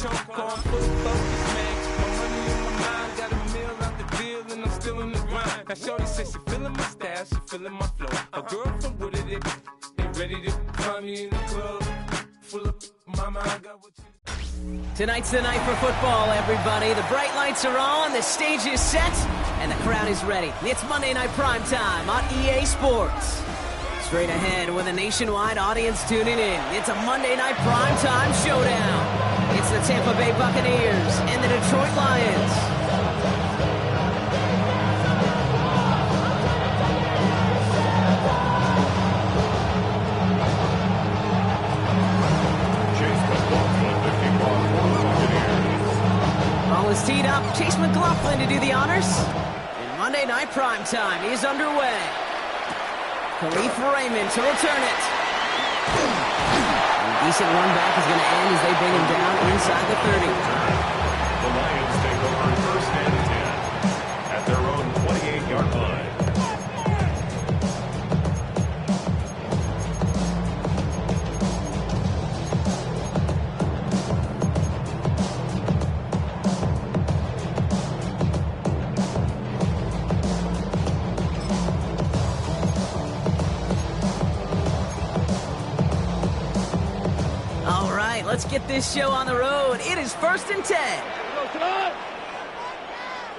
trunk on, full focus, man. My money in my mind, got a meal out the deal, and I'm still in the grind. Now shorty says she feeling my style, she feeling my flow. A girl from Wooded, ain't ready to find me in the club. Full of mama, I got what you. Tonight's the night for football, everybody. The bright lights are on, the stage is set, and the crowd is ready. It's Monday Night Primetime on EA Sports. Straight ahead with a nationwide audience tuning in. It's a Monday Night Primetime showdown. It's the Tampa Bay Buccaneers and the Detroit Lions. Ball is teed up. Chase McLaughlin to do the honors. And Monday Night Primetime is underway. Khalif Raymond to return it. A decent run back is going to end as they bring him down inside the 30. The Lions take over first and 10 at their own 28-yard line. Let's get this show on the road. It is 1st and 10.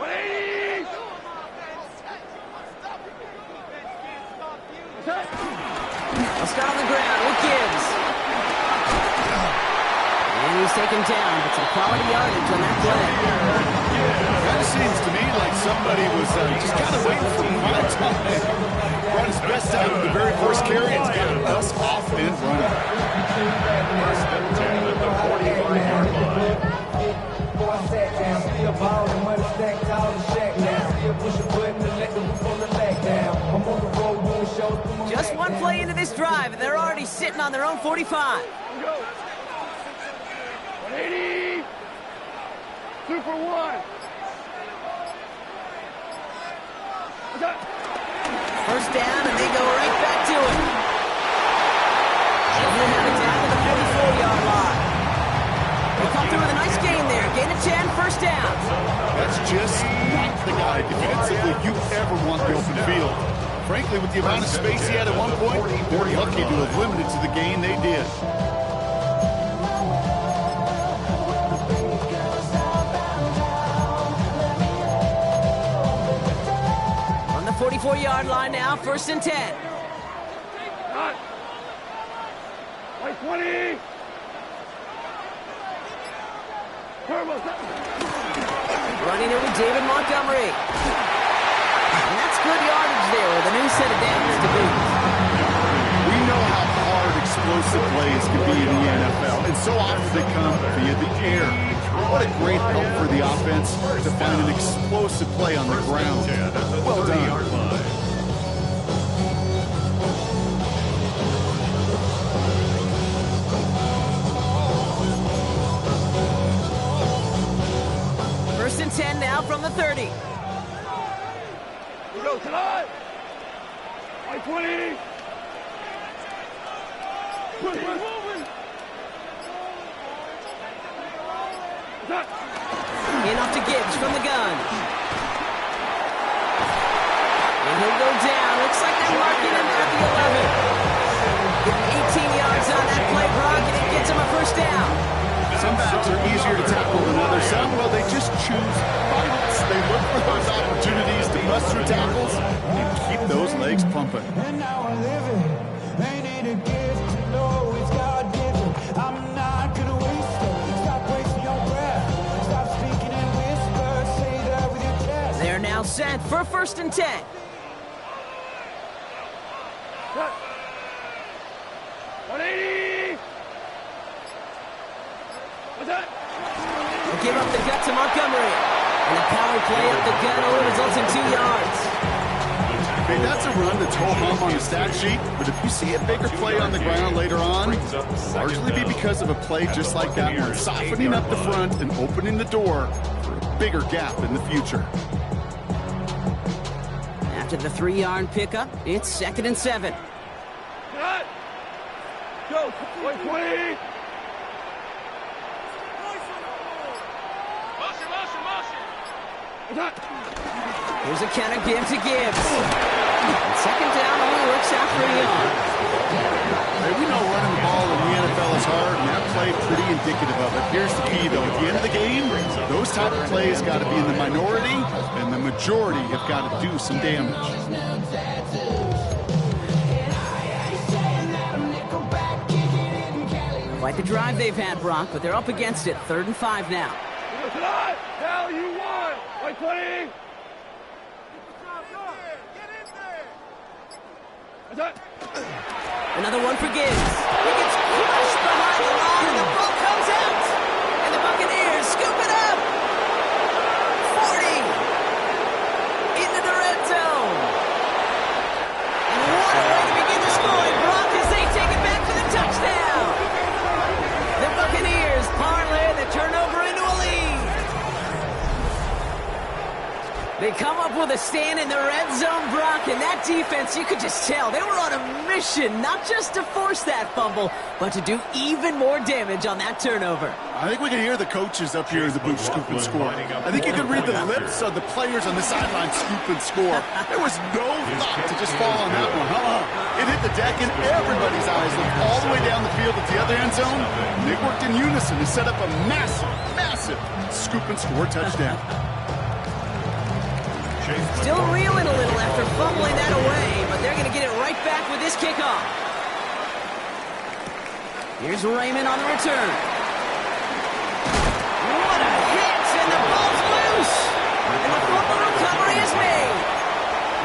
180! I'll start on the ground with Gibbs. And he's taken down, but some quality yardage on that play. Kind of seems to me like somebody was just kind of waiting for prime time. Brought his best out of the very first carry and got us off and running. First and 10 at the 45-yard line. Just one play into this drive, and they're already sitting on their own 45. 180! 2 for 1. First down, and they go right back to it. And they're now down to the 44-yard line. They come through with a nice gain there. Gain of 10, first down. That's just not the guy defensively you ever want the open field. Frankly, with the amount of space he had at one point, they're lucky to have limited to the gain they did. On the 44-yard line now, 1st and 10. Like 20! Running it with David Montgomery. And that's good yardage there with a new set of downs to boot. We know how hard explosive plays can be in the NFL, and so often they come via the air. What a great help for the offense to find an explosive play on the ground. Well done. First and 10 now from the 30. We go tonight! Like 20! In off to Gibbs from the gun. And he'll go down. Looks like they're marking him at the 11. 18 yards on that play, Brock, and it gets him a first down. Some backs are easier to tackle than others. Some, well, they just choose violence. They look for those opportunities to bust through tackles and keep those legs pumping. And now I live it. They need a gift to know it's God-given. I'm not gonna waste it. Stop wasting your breath. Stop speaking in whispers. Say that with your chest. They're now set for 1st and 10. Cut. 180! What's that? They'll give up the gut to Montgomery. And the power play up the gut only results in 2 yards. Okay, that's a run that's ho-hum on the stat sheet, but if you see a bigger play on the ground later on, largely be because of a play just like that one, softening up the front and opening the door for a bigger gap in the future. After the 3-yard pickup, it's 2nd and 7. Cut. Go. Like 20! Here's a counter give to Gibbs. And second down only works out for a yard. Hey, we know running the ball in the NFL is hard, and that play pretty indicative of it. Here's the key, though. At the end of the game, those type of plays got to be in the minority, and the majority have got to do some damage. Quite the drive they've had, Brock, but they're up against it. 3rd and 5 now. Hell, you won! Like 20! Another one for Gibbs. He gets crushed behind the line, and the ball comes out. And the Buccaneers scoop it up. 40. Into the red zone. And what a way to begin the scoring, Brock, as they take it back for the touchdown. The Buccaneers parlay the turnover into a lead. They come up with a stand in the red zone, Brock, and that defense, you could just tell, they were on a mission, not just to force that fumble, but to do even more damage on that turnover. I think we can hear the coaches up here in the booth scoop and score. I think you can read the lips of the players on the sideline scoop and score. There was no thought to just fall on that one. It hit the deck, and everybody's eyes looked all the way down the field at the other end zone. And they worked in unison to set up a massive, massive scoop and score touchdown. Still reeling a little after fumbling that away, but they're going to get it right back with this kickoff. Here's Raymond on the return. What a hit, and the ball's loose. And the fumble recovery is made.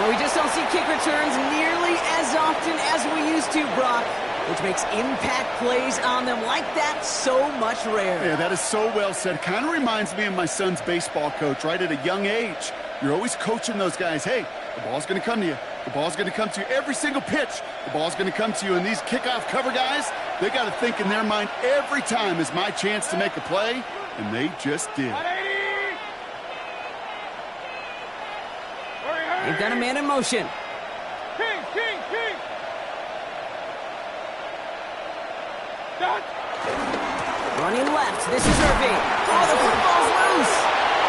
Well, we just don't see kick returns nearly as often as we used to, Brock, which makes impact plays on them like that so much rarer. Yeah, that is so well said. Kind of reminds me of my son's baseball coach, right at a young age. You're always coaching those guys, hey, the ball's going to come to you. The ball's going to come to you every single pitch. The ball's going to come to you. And these kickoff cover guys, they got to think in their mind every time is my chance to make a play, and they just did. They've got a man in motion. King! Running left, this is Irving. Oh, the football's loose.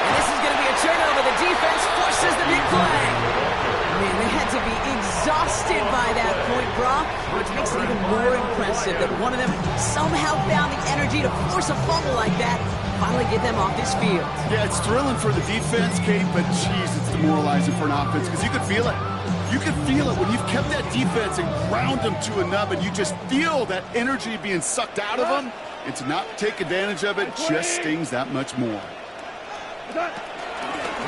And this is going to be a turnover. The defense forces the big play. Man, they had to be exhausted by that point, Brock, which makes it even more impressive that one of them somehow found the energy to force a fumble like that, finally get them off this field. Yeah, it's thrilling for the defense, Kate, but geez, it's demoralizing for an offense because you could feel it. You could feel it when you've kept that defense and ground them to a nub, and you just feel that energy being sucked out of them, and to not take advantage of it just stings that much more.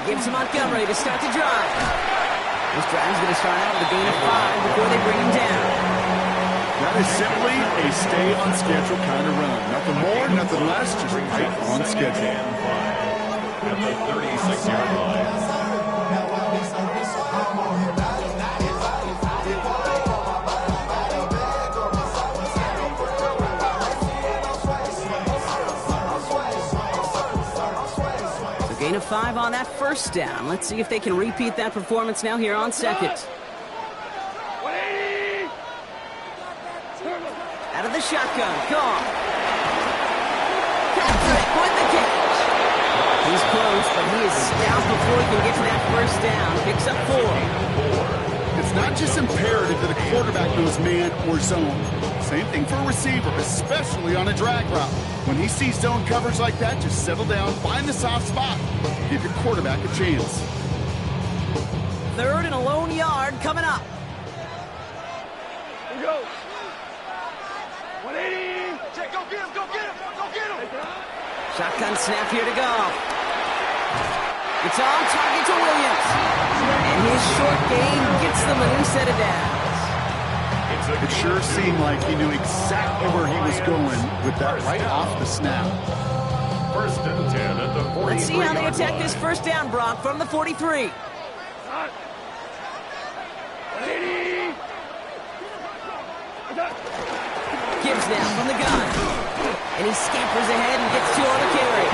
Gives to Montgomery to start the drive. This drive's going to start out with a gain of 5 before they bring him down. That is simply a stay-on-schedule kind of run. Nothing more, nothing less, just right on schedule. At the 36-yard line. Gain of 5 on that first down. Let's see if they can repeat that performance now here on second. Out of the shotgun. Gone. Patrick with the catch. He's close, but he is stopped before he can get to that first down. Picks up 4. It's not just imperative that a quarterback knows man or zone. Same thing for a receiver, especially on a drag route. When he sees zone coverage like that, just settle down, find the soft spot, give your quarterback a chance. 3rd and a lone yard coming up. Here we go. 180. Check, go get him, go get him, go get him. Shotgun snap here to go. It's on target to Williams. And his short gain gets them a new set of downs. It sure seemed like he knew exactly where he was going with that right off the snap. 1st and 10 at the 43. Let's see how they attack this first down, Brock, from the 43. 180. Gibbs now from the gun. And he scampers ahead and gets 2 on the carry.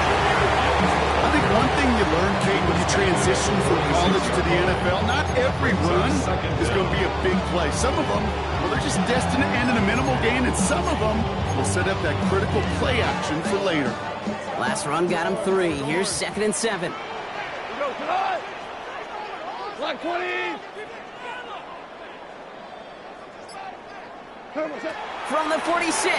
I think one thing you learn, Kate, when you transition from college to the NFL, not every run is going to be a big play. Some of them, well, they're just destined to end in a minimal gain, and some of them will set up that critical play action for later. Last run got him 3. Here's 2nd and 7. Go, tonight! Black 20! From the 46.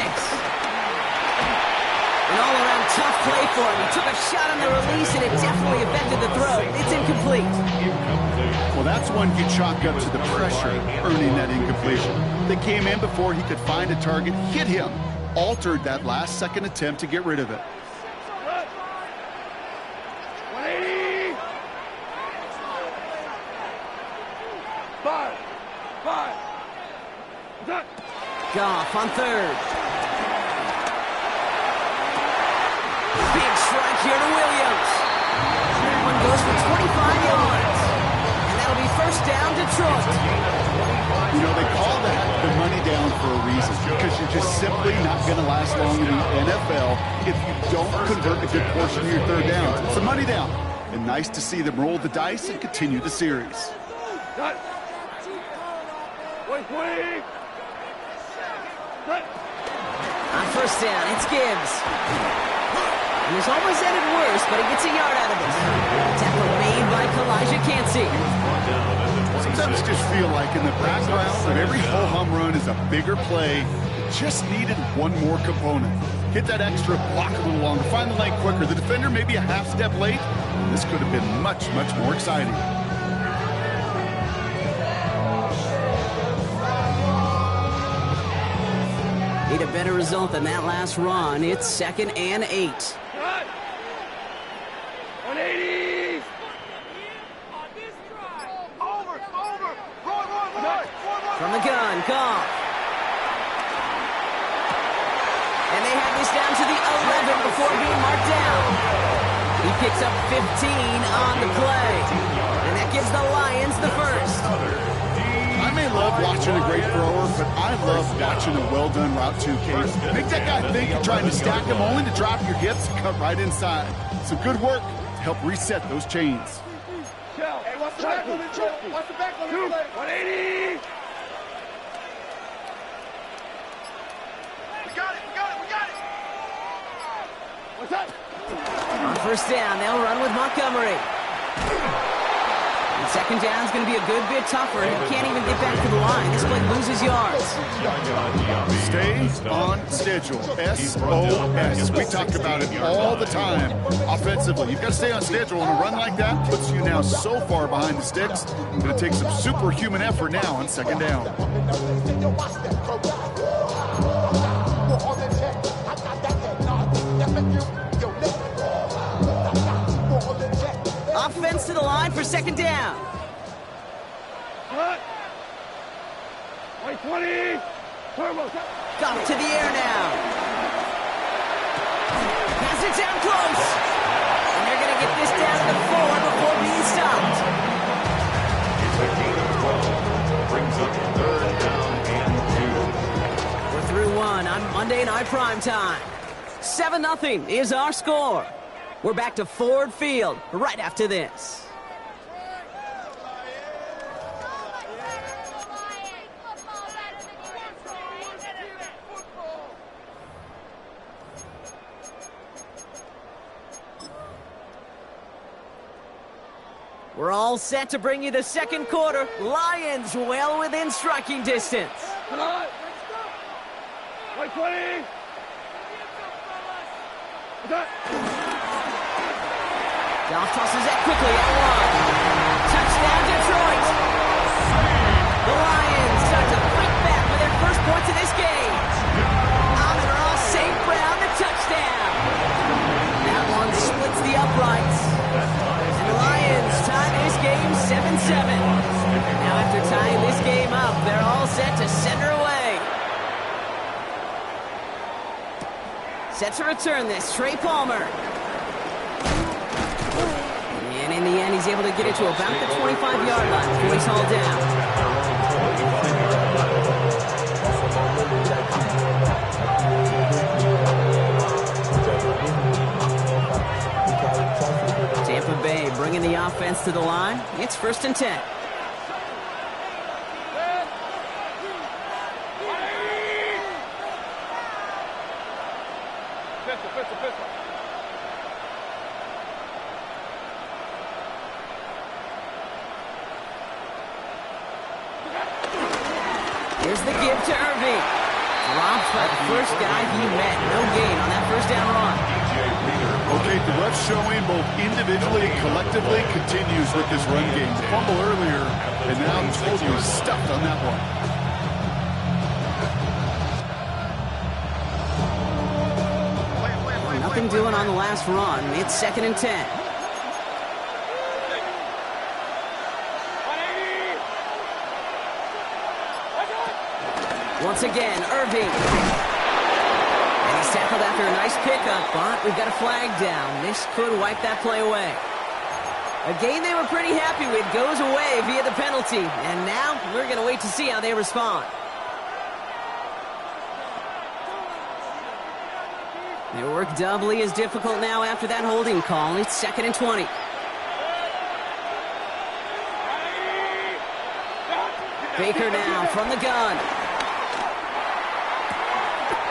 An all-around tough play for him. He took a shot on the release, and it definitely affected the throw. It's incomplete. Well, that's one you chalk up to the pressure, earning that incompletion. They came in before he could find a target, hit him, altered that last-second attempt to get rid of it. 180! 5! Goff on third. Big strike here to Williams. That one goes for 25 yards. And that'll be first down, Detroit. You know, they call that the money down for a reason, because you're just simply not going to last long in the NFL if you don't convert a good portion of your third down. It's a money down. And nice to see them roll the dice and continue the series. Cut! 120! Cut! On first down, it's Gibbs. And he's almost ended worse, but he gets a yard out of it. Tackle made by Kalijah Cansey. Sometimes just feel like in the background of every ho-hum run is a bigger play. It just needed one more component. Hit that extra block a little longer, find the lane quicker. The defender maybe a half step late. This could have been much, much more exciting. Need a better result than that last run. It's 2nd and 8. 180! From the gun, Goff. And they have this down to the 11 before being marked down. He picks up 15 on the play. And that gives the Lions the first. I may love watching a great thrower, but I love watching a well-done route 2 case. Make that guy think you're trying to stack him only to drop your hips and cut right inside. Some good work to help reset those chains. Hey, what's the back on the play? What's the back on the play? 180! We got it! What's up? On first down, they'll run with Montgomery. And second down's going to be a good bit tougher. He can't even get back to the line. This play loses yards. Stay on schedule. SOS. We talk about it all the time. Offensively, you've got to stay on schedule, and a run like that puts you now so far behind the sticks. It's going to take some superhuman effort now on second down. Offense to the line for second down. Cut! 120! Turbo! Goff to the air now. Pass it down close. And they're going to get this down to the 4 before being stopped. It's a gain of 12. Brings up 3rd down and 2. We're through one on Monday Night Primetime. 7-0 is our score. We're back to Ford Field right after this. We're all set to bring you the second quarter. Lions well within striking distance. Come on! 120! Goff tosses that quickly at one. Touchdown, Detroit. The Lions start to fight back with their first points of this game. Amon-Ra St. Brown, the touchdown. That one splits the uprights. And the Lions tie this game 7-7. Now after tying this game up, they're all set to center away. Set to return this, Trey Palmer. And in the end, he's able to get it to about the 25-yard line before he's hauled down. Tampa Bay bringing the offense to the line. It's 1st and 10. Here's the give to Irving. Dropped by the first guy he met. No gain on that first down run. Okay, the rough showing both individually and collectively continues with this run game. The fumble earlier, and now totally stuffed on that one. Nothing doing on the last run. It's 2nd and 10. Once again, Irving. And he's tackled after a nice pickup, but we've got a flag down. This could wipe that play away. A game they were pretty happy with goes away via the penalty. And now we're going to wait to see how they respond. Their work doubly is difficult now after that holding call. It's 2nd and 20. Baker now from the gun.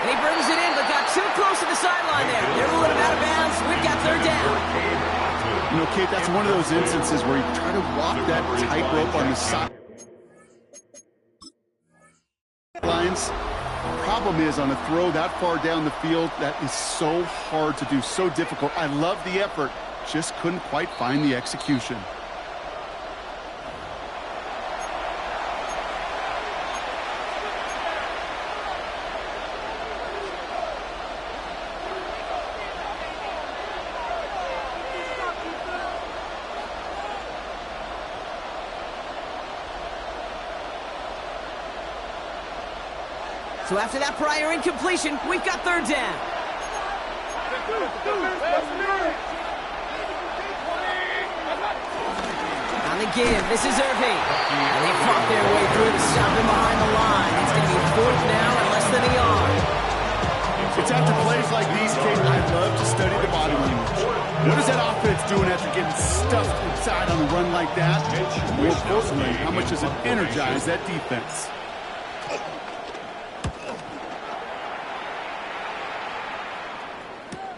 And he brings it in, but got too close to the sideline there. They're ruling him out of bounds. We've got 3rd down. You know, Kate, that's one of those instances where you try to walk that tightrope on the sidelines. Problem is, on a throw that far down the field, that is so hard to do, so difficult. I love the effort, just couldn't quite find the execution. So after that prior incompletion, we've got 3rd down. On the give, this is Irving. And they fought their way through to stop him behind the line. It's going to be 4th now and less than a yard. It's after plays like these, Kate, I love to study the body language. What is that offense doing after getting stuffed inside on a run like that? More importantly, how much does it energize that defense?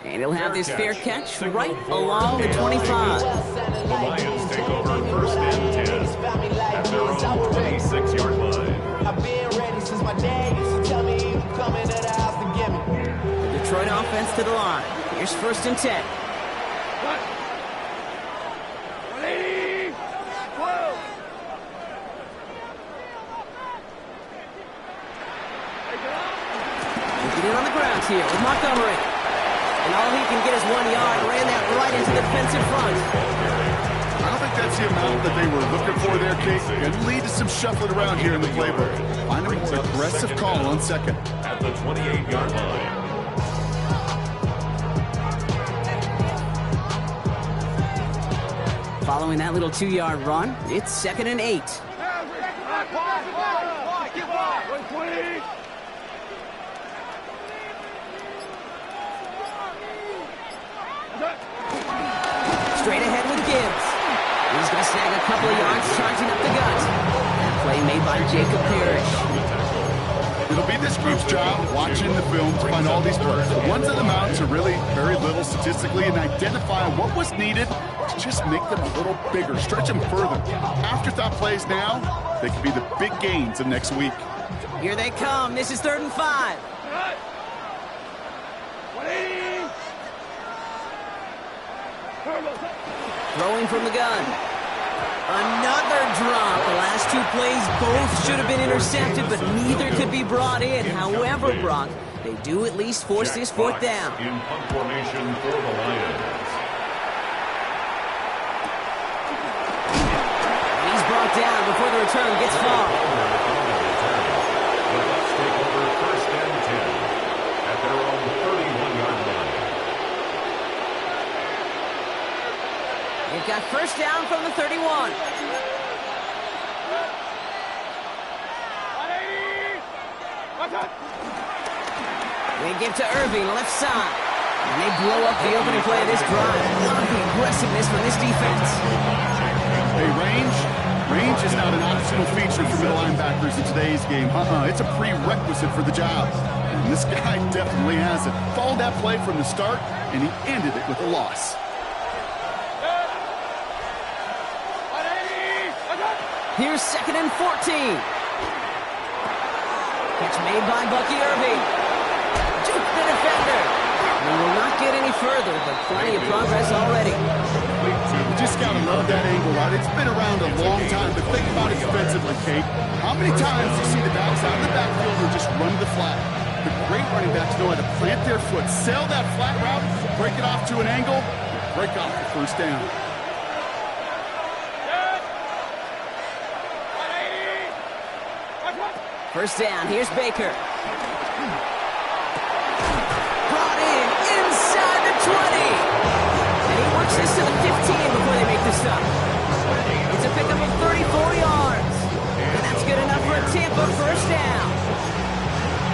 And he'll have this fair catch right along the 25. The Lions take over 1st and 10 at their own 26-yard line. I've been ready since my dad used to tell me he was coming to the house to get me. Detroit offense to the line. Here's 1st and 10. Looking in on the ground here with Montgomery. And all he can get is 1 yard. Ran that right into the defensive front. I don't think that's the amount that they were looking for there, Kate. Going to lead to some shuffling around here in the playbook. Find an aggressive call on 2nd. At the 28-yard line. Following that little 2-yard run, it's 2nd and 8. Straight ahead with Gibbs. He's going to snag a couple of yards, charging up the gut. That play made by Jacob Parrish. It'll be this group's job, watching the film, to find all these plays. The ones that amount to really very little statistically and identify what was needed to just make them a little bigger, stretch them further. Afterthought plays now, they could be the big gains of next week. Here they come. This is 3rd and 5. Throwing from the gun. Another drop. The last 2 plays both should have been intercepted, but neither could be brought in. However, Brock, they do at least force this 4th down. In punt formation for the Lions. He's brought down before the return gets far. The Bucs take over 1st and 10 at their own 31-yard line. They've got 1st down from the 31. They give to Irving, left side. And they blow up the opening play of this drive. Love the aggressiveness from this defense. Hey, range is not an optional feature for middle linebackers in today's game. It's a prerequisite for the job. And this guy definitely has it. Followed that play from the start, and he ended it with a loss. Here's 2nd and 14. Catch made by Bucky Irving. Juke the defender. We will not get any further, but plenty of progress already. You just got to love that angle out. It's been around a long time, but think about it defensively, Kate. How many times do you see the backs out of the backfield and just run the flat? The great running backs know how to plant their foot, sell that flat route, break it off to an angle, and break off the first down. First down, here's Baker. Brought in inside the 20. And he works this to the 15 before they make the stop. It's a pickup of 34 yards. And that's good enough for a Tampa first down.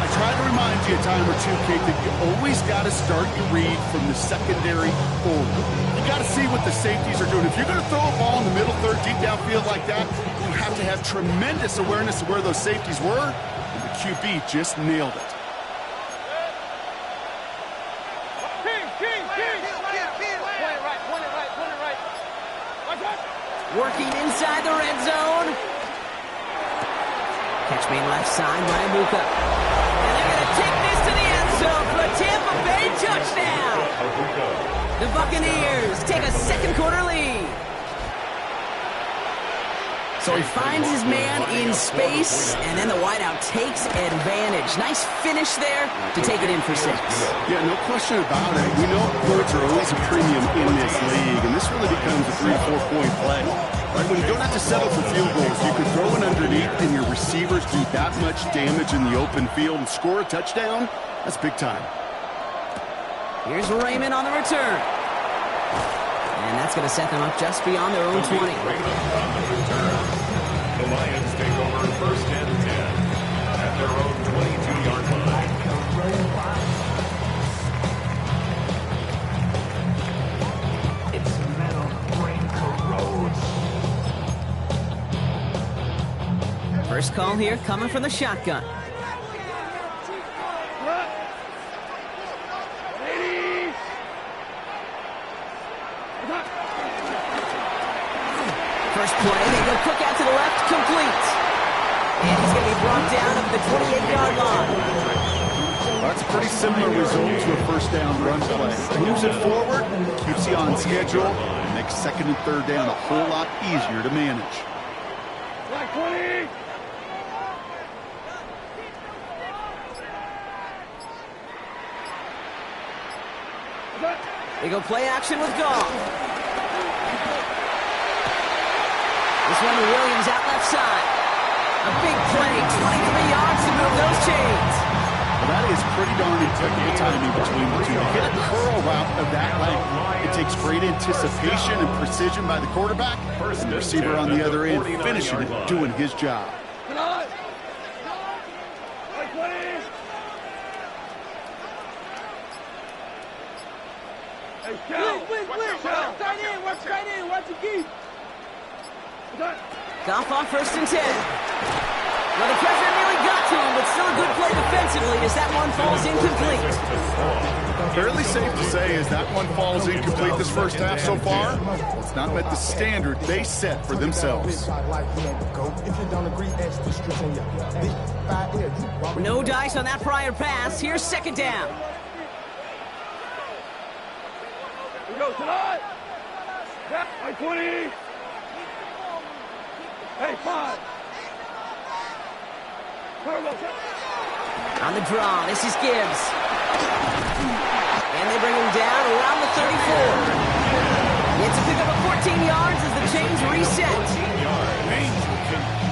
I try to remind you a time or two, Kate, that you always got to start your read from the secondary forward. You got to see what the safeties are doing. If you're going to throw a ball in the middle third, deep downfield like that, you have to have tremendous awareness of where those safeties were, and the QB just nailed it. Working inside the red zone. Catch made left side by Mmga. And they're going to take this to the end zone for a Tampa Bay touchdown. The Buccaneers take a second quarter lead. So he finds his man in space, and then the wideout takes advantage. Nice finish there to take it in for 6. Yeah, no question about it. We know points are always a premium in this league, and this really becomes a 3 or 4 point play. Right, when you don't have to settle for field goals, you can throw it underneath, and your receivers do that much damage in the open field and score a touchdown. That's big time. Here's Raymond on the return. And that's going to set them up just beyond their own 20. The Lions take over first and 10 at their own 22-yard line. It's metal brain corrodes. First call here coming from the shotgun. First play, they go quick out to the left, complete. And he's going to be brought down at the 28-yard line. That's a pretty similar result to a first down run play. Moves it forward, keeps you on schedule, and makes second and third down a whole lot easier to manage. Like 20! They go play action with Goff. This one to Williams out left side. A big play, 23 yards to move those chains. Well, that is pretty darn impeccable timing between the two. To hit a curl route of that length, it takes great anticipation and precision by the quarterback, and the receiver on the other end finishing it, doing his job. Like 20! Hey, watch right in, watch your geese. Goff on first and 10. Well, the pressure nearly got to him, but still a good play defensively as that one falls incomplete. Fairly safe to say as that one falls incomplete this first half so far, it's not met the standard they set for themselves. No dice on that prior pass. Here's second down. We go tonight. Like 20. Hey, 5. On the draw, this is Gibbs. And they bring him down around the 34. It's a pickup of 14 yards as the chains reset.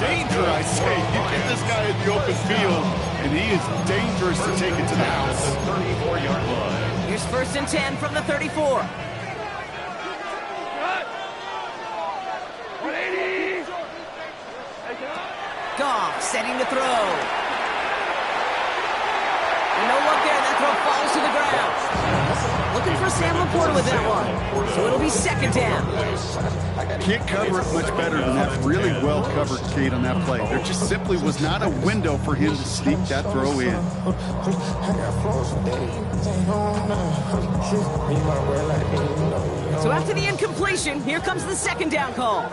Danger, I say. You get this guy in the open field, and he is dangerous to take it to the house. 34-yard line. Here's first and 10 from the 34. 180. Goff setting to throw. And no luck there. That throw falls to the ground. Looking for Sam Laporta with that one. So it'll be second down. Can't cover it much better than that. Really well covered, Kate, on that play. There just simply was not a window for him to sneak that throw in. So after the incompletion, here comes the second down call.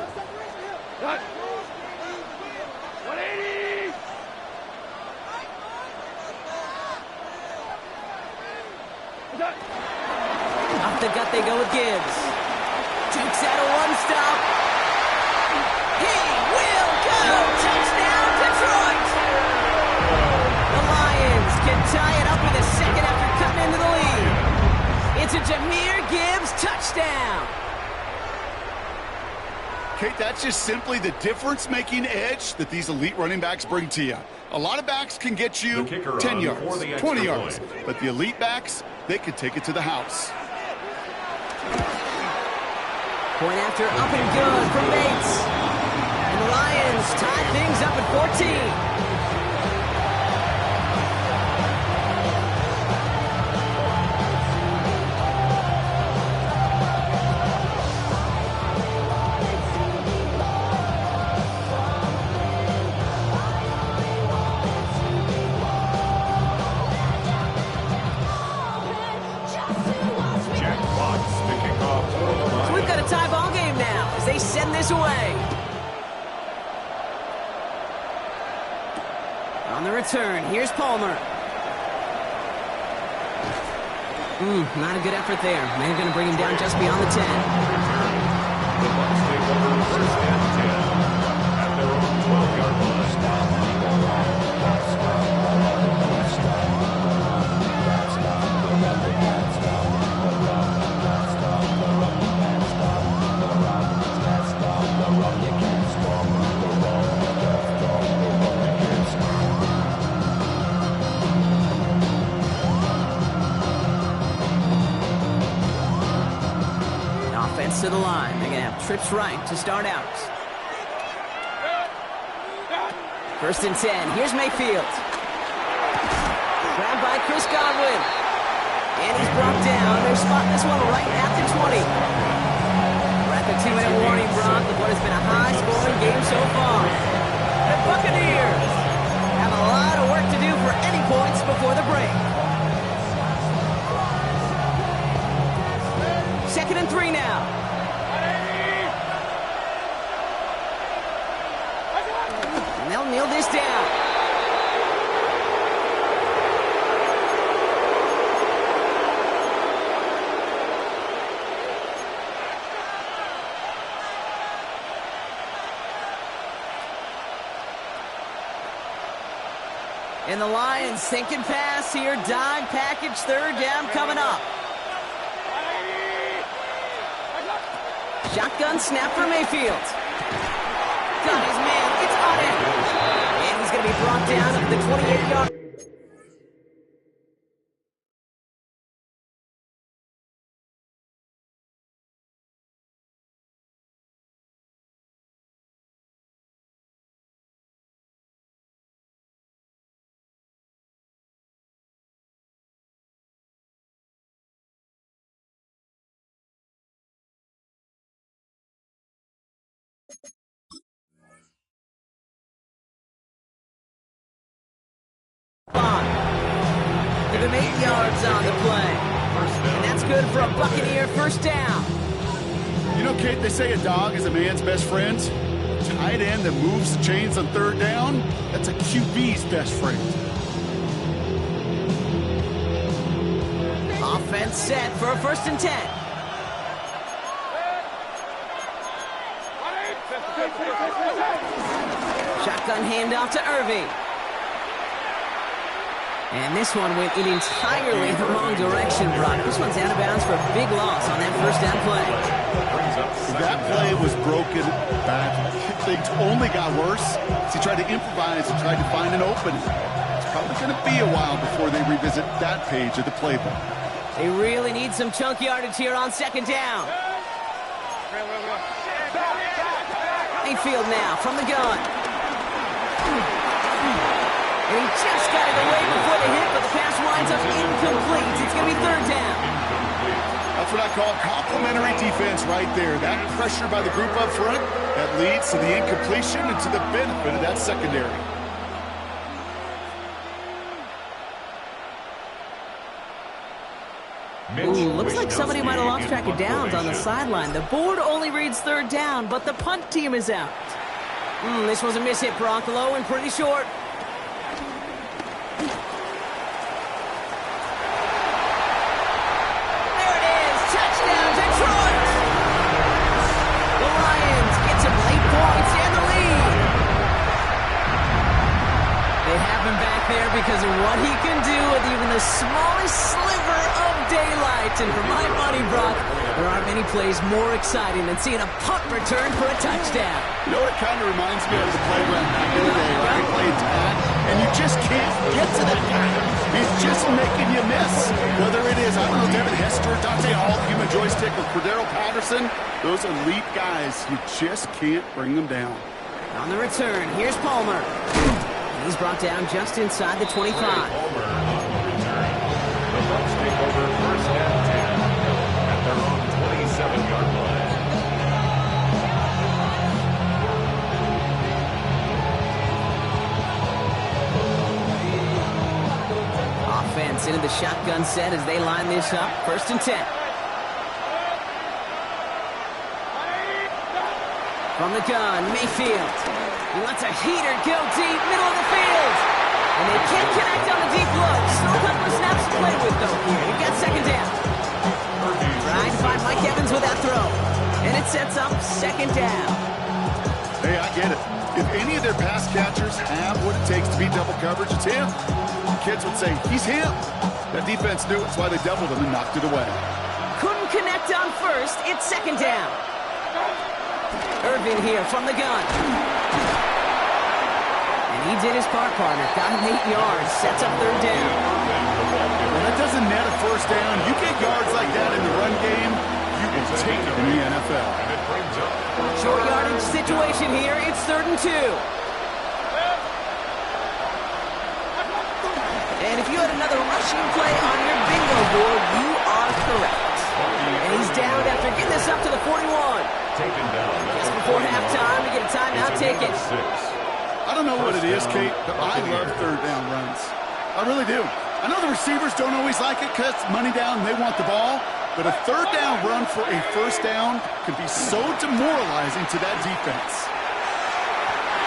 180. the gut, they go with Gibbs. Takes out a one-stop. He will go! Touchdown, Detroit! The Lions can tie it up with a second after cutting into the lead. It's a Jahmyr Gibbs touchdown. Kate, that's just simply the difference-making edge that these elite running backs bring to you. A lot of backs can get you 10 yards, 20 yards, but the elite backs, they can take it to the house. Point after up and good from Bates. And the Lions tie things up at 14. They send this away. On the return, here's Palmer. Not a good effort there. They're going to bring him down just beyond the 10. The Bucs take over first and 10 at their own 12-yard line. To the line. They're going to have trips right to start out. First and 10. Here's Mayfield. Grabbed by Chris Godwin. And he's brought down. They're spotting this one right at the 20. We're at the 2-minute warning, Brock, of what has been a high-scoring game so far. The Buccaneers have a lot of work to do for any points before the break. Second and 3 now. They'll kneel this down. And the Lions sinking pass here. Dime package, third down coming up. Shotgun snap for Mayfield. Got his man. It's on him. And he's going to be brought down at the 28-yard. Give him 8 yards on the play. And that's good for a Buccaneer first down. You know, Kate, they say a dog is a man's best friend. Tight end that moves the chains on third down, that's a QB's best friend. Offense set for a first and 10. Shotgun handoff to Irving. And this one went in entirely the wrong direction, Brock. This one's out of bounds for a big loss on that first down play. That play was broken back. Things only got worse as he tried to improvise and tried to find an opening. It's probably going to be a while before they revisit that page of the playbook. They really need some chunk yardage here on second down. Mayfield now from the gun. And he just got it away before the hit, but the pass winds up incomplete. It's going to be third down. That's what I call complimentary defense right there. That pressure by the group up front, that leads to the incompletion and to the benefit of that secondary. Ooh, looks like somebody might have lost track of downs on the sideline. The board only reads third down, but the punt team is out. This was a miss hit, Brock, low and pretty short. There it is, touchdown! because of what he can do with even the smallest sliver of daylight. And for my money, Brock, there aren't many plays more exciting than seeing a punt return for a touchdown. You know what it kind of reminds me of the playground back in the day, right? You play tag, and you just can't get to that guy. He's just making you miss. Whether it is, I don't know, Devin Hester, Dante Hall, human joystick, or Cordero Patterson, those elite guys, you just can't bring them down. On the return, here's Palmer. He's brought down just inside the 25. Palmer on the return. The Bucs take over first and 10 at their own 27-yard line. Offense into the shotgun set as they line this up. First and 10. From the gun, Mayfield. He lets a heater go deep, middle of the field. And they can't connect on the deep look. Still a couple of snaps to play with, though, here. You've got second down. Trying to find Mike Evans with that throw. And it sets up second down. Hey, I get it. If any of their pass catchers have what it takes to beat double coverage, it's him. Kids would say, he's him. That defense knew it, that's why they doubled him and knocked it away. Couldn't connect on first. It's second down. Irvin here from the gun. And he did his part, partner. Got him 8 yards. Sets up third down. Well, that doesn't net a first down. You get yards like that in the run game, you can take it in the NFL. Short yardage situation here. It's third and 2. And if you had another rushing play on your bingo board, you are correct. And he's down after getting this up to the 41. Taken down. Just before halftime, we get a timeout taken. I don't know what it is, Kate, but I love third down runs. I really do. I know the receivers don't always like it because money down, they want the ball. But a third down run for a first down can be so demoralizing to that defense.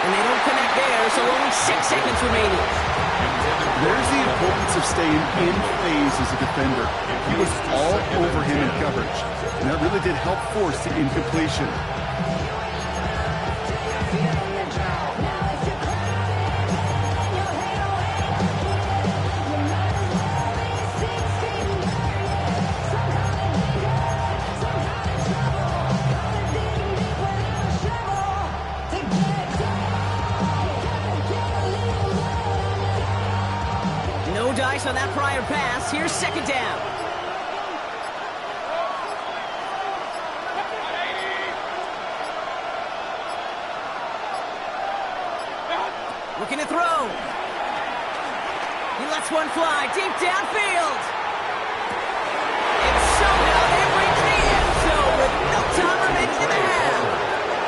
And they don't connect there, so only 6 seconds remaining. There's the importance of staying in phase as a defender. He was all over him in coverage, and that really did help force the incompletion. On that prior pass, here's second down. Looking to throw. He lets one fly deep downfield. And somehow they reach the end zone with no time remaining in the half.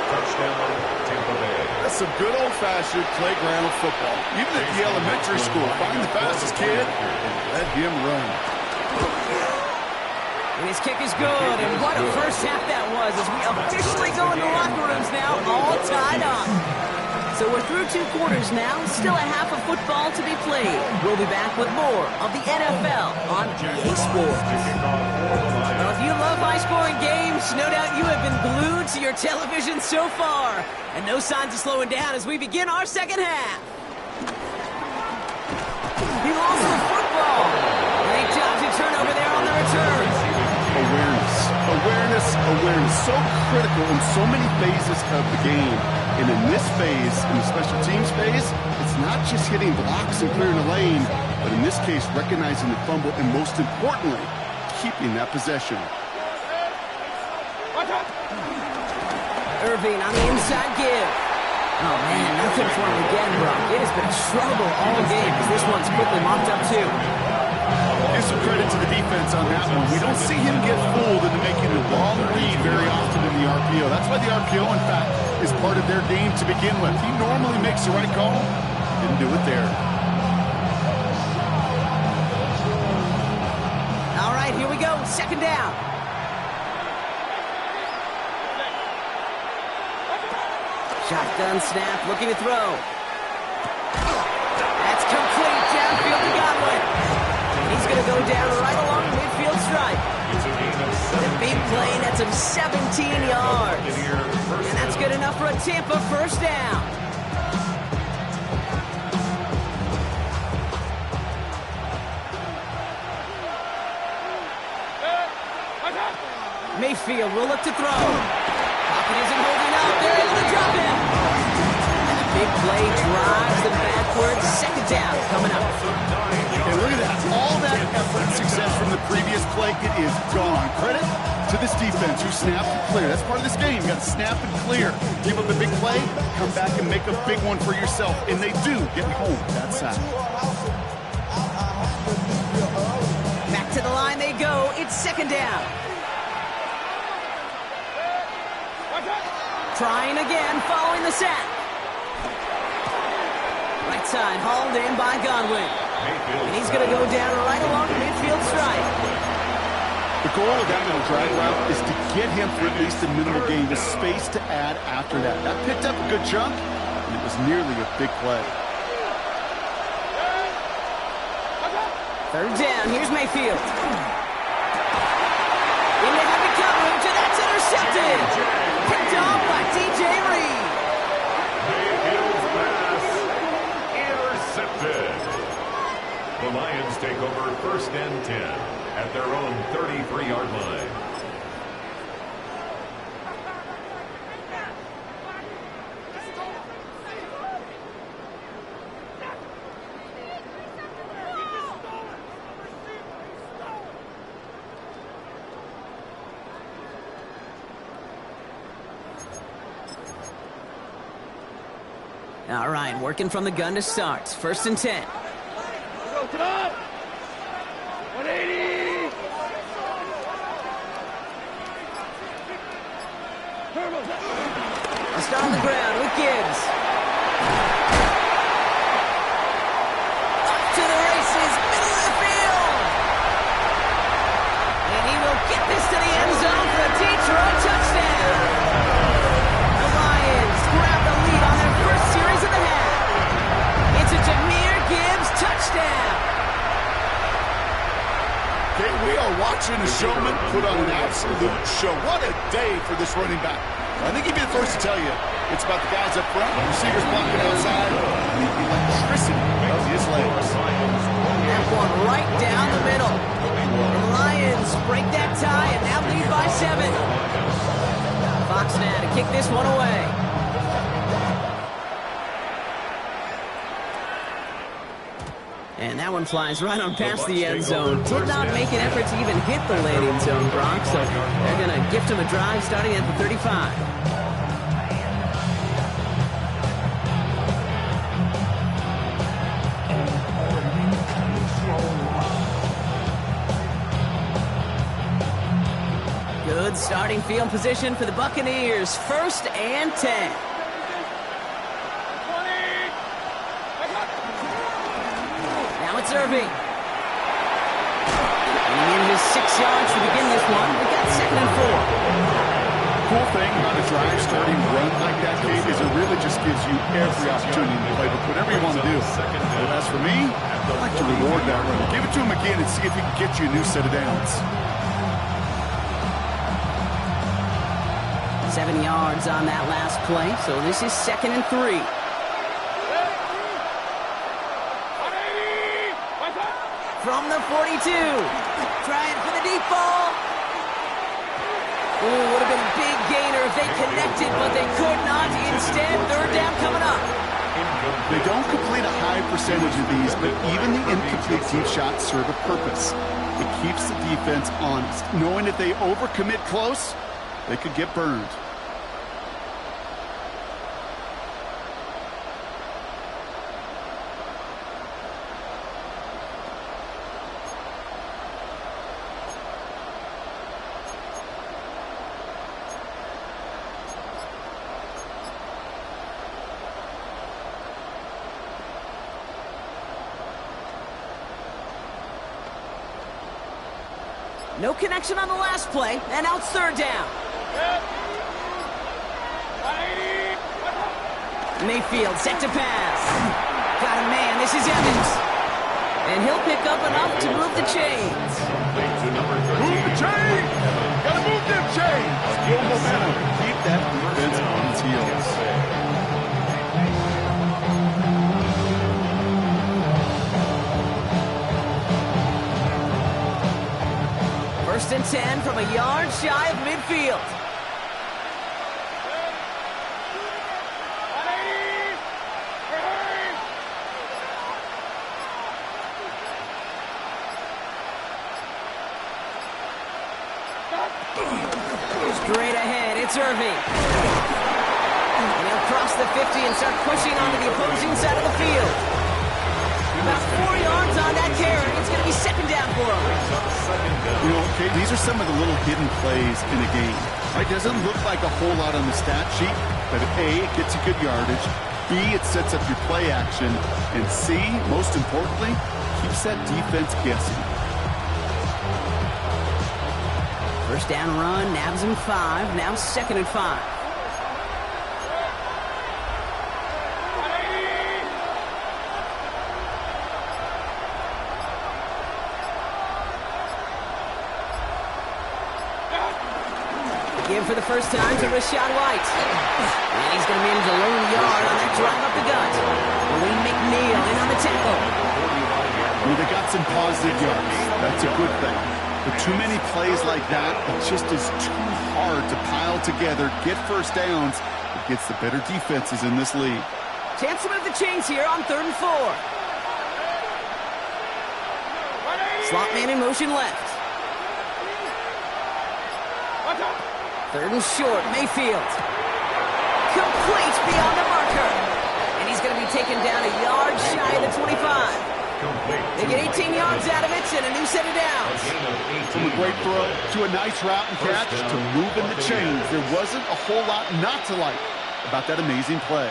Touchdown, Tampa Bay. That's some good old-fashioned playground football. Even at the elementary school, find the fastest kid and let him run. And his kick is good, and what a first half that was as we officially go into locker rooms now, all tied up. So we're through 2 quarters now, still a half of football to be played. We'll be back with more of the NFL on EA Sports. Well, if you love high-scoring games, no doubt you have been glued to your television so far. And no signs of slowing down as we begin our second half. He lost the football. Great job to turn over there on the return. Awareness. So critical in so many phases of the game. And in this phase, in the special teams phase, it's not just hitting blocks and clearing a lane, but in this case, recognizing the fumble and most importantly, keeping that possession. Irving on the inside give. Oh, man, nothing for him again, Brock. It has been trouble all game as this one's quickly mopped up, too. Give some credit to the defense on that one. We don't see him get fooled into making the wrong read very often in the RPO. That's why the RPO, in fact, is part of their game to begin with. He normally makes the right call. Didn't do it there. All right, here we go. Second down. Shotgun snap, looking to throw. That's complete. Downfield to Godwin. He's going to go down right along the midfield stripe. The big play nets him 17 yards. And that's good enough for a Tampa first down. field. Will look to throw. Pocket isn't holding up. They're able to drop him. And the big play drives them backwards. Second down coming up. And look at that. All that effort and success from the previous play, it is gone. Credit to this defense who snapped and cleared. That's part of this game. You got to snap and clear. Give up a big play, come back and make a big one for yourself. And they do get home that sack. Back to the line they go. It's second down. Trying again, following the sack. Right side, hauled in by Godwin. And he's going to go down right along the midfield stripe. The goal of that little drag route is to get him for at least a minimal gain, the space to add after that. That picked up a good chunk, and it was nearly a big play. Third down, here's Mayfield. Into heavy coverage, and that's intercepted. Picked off by DJ Reed. Mayfield's pass intercepted. The Lions take over first and 10 at their own 33-yard line. All right, working from the gun to start. First and 10. Go, come on! 180! A start on the ground with Gibbs. Up to the races, middle of the field. And he will get this to the end zone for a Detroit touchdown. The Lions grab the lead on their first series of the half. It's a Jahmyr Gibbs touchdown. Okay, we are watching a showman put on an absolute show. What a day for this running back. I think he'd be the first to tell you it's about the guys up front, receivers blocking outside, and the electricity of his legs. That one right down the middle. The Lions break that tie and now lead by 7. Fox now to kick this one away. And that one flies right on past the end zone. Did not make an effort to even hit the landing zone, Brock. So they're going to gift him a drive starting at the 35. Good starting field position for the Buccaneers. First and 10. It's Irving. He needed his 6 yards to begin this one. We got second and 4. Cool thing about a drive starting run like that, Kate, is it really just gives you every opportunity in the playbook, whatever you want to do. But as for me, I like to reward that run. Give it to him again and see if he can get you a new set of downs. 7 yards on that last play, so this is second and 3. From the 42. Trying for the deep ball. Ooh, would have been a big gainer if they connected, but they could not. Instead, third down coming up. They don't complete a high percentage of these, but even the incomplete deep shots serve a purpose. It keeps the defense honest, knowing if they overcommit close, they could get burned. No connection on the last play, and now it's third down. Mayfield set to pass. Got a man, this is Evans. And he'll pick up enough to move the chains. Move the chain! Gotta move them chains! Full momentum. Keep that defense on its heels. First and 10 from a yard shy of midfield. Straight ahead, it's Irving. And he'll cross the 50 and start pushing onto the opposing side of the field. About 4 yards on that carry. It's going to be second down for him. You know, okay, these are some of the little hidden plays in a game. It doesn't look like a whole lot on the stat sheet, but A, it gets you good yardage. B, it sets up your play action. And C, most importantly, keeps that defense guessing. First down run, nabs him 5. Now second and 5. Give for the first time to Rashad White. And he's going to manage a lone yard on that drive up the gut. Lee McNeil in on the tackle. Well, they got some positive yards. That's a good thing. But too many plays like that, it just is too hard to pile together, get first downs against the better defenses in this league. Chance to move the chains here on 3rd and 4. Slot man in motion left. 3rd and short, Mayfield. Complete beyond the marker. And he's going to be taken down a yard shy of the 25. They get 18 yards out of it and a new set of downs. From a great throw to a nice route and catch to moving the chains. There wasn't a whole lot not to like about that amazing play.